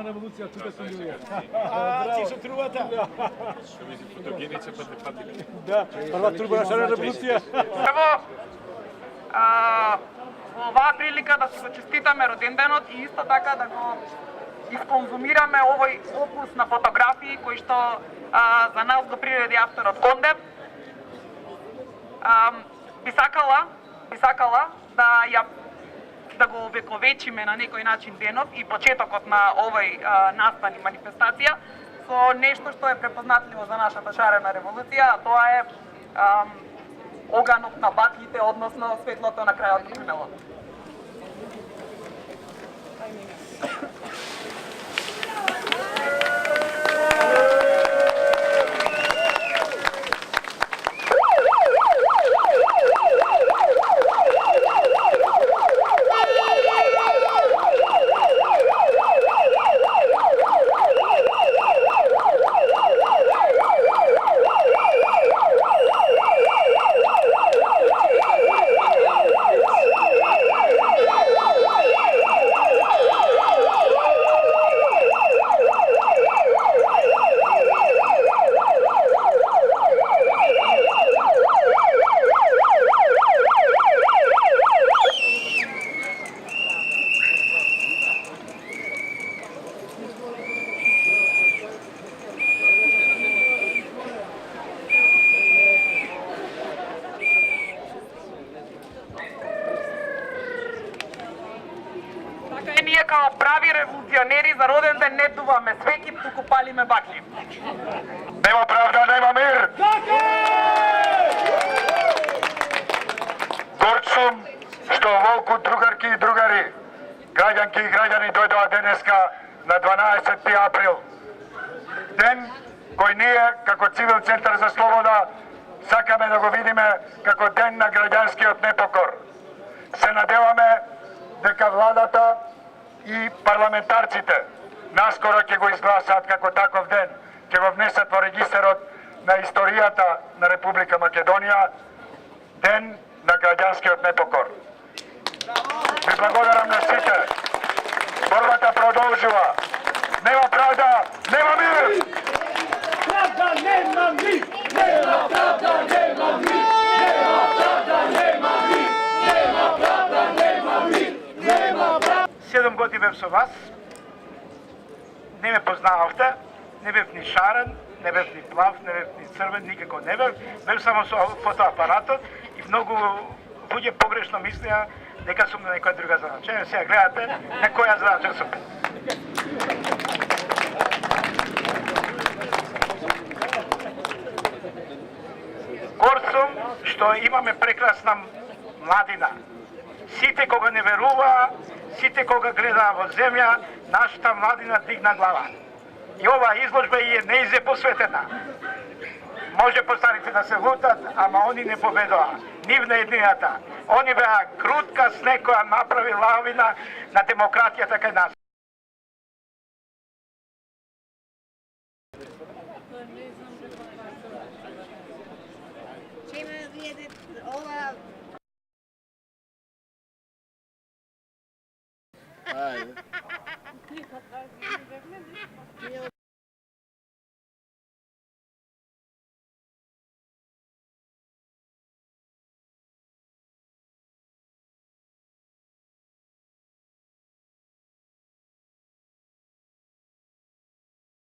Революција, тука сум бил ја. Ти со трубата? Што ми фотогеница па те патили. Да, прва турбонашна револуција. Ево, во оваа прилика да си го честитаме роденденот и исто така да го исконзумираме овој опус на фотографии кои што за нас го приреди авторот Кондев. Би сакала да го овековечиме на некој начин денов и почетокот на овој настан и манифестација со нешто што е препознатливо за нашата шарена револуција, а тоа е оганот на баклите, односно светлото на крајот на тунелот. Ние као прави револуционери за роден ден не дуваме свеќи, туку палиме бакли. Нема правда, нема мир! Горд сум што волку другарки и другари, граѓанки и граѓани дојдоа денеска на 12 април. Ден кој ние како Цивил Центар за слобода сакаме да го видиме како ден на граѓанскиот непокор. Се надеваме дека владата и парламентарците наскоро ќе го изгласаат како таков ден, ќе го внесат во регистарот на историјата на Република Македонија, ден на граѓанскиот непокор. Ви благодарам на сите. Борбата продолжува. Нема правда, нема мир! Правда нема мир! Нема правда нема мир! Нема правда нема мир! Нема правда нема мир! Нема правда. 7 години бев со вас, не ме познававте, не бев ни шарен, не бев ни плав, не бев ни црвен, никако не бев, бев само со фотоапаратот и многу луѓе погрешно мислеа дека сум на некоја друга задача. Сега гледате на која задача сум. Горд сум што имаме прекрасна младина. Сите кога не веруваа, сите кога гледаа во земја, нашата младина дигна глава. И оваа изложба е неизе посветена. Може постарите да се лутат, ама они не победоа. Нивна едината. Они беа крутка снег која направи лавина на демократијата кај нас. Ова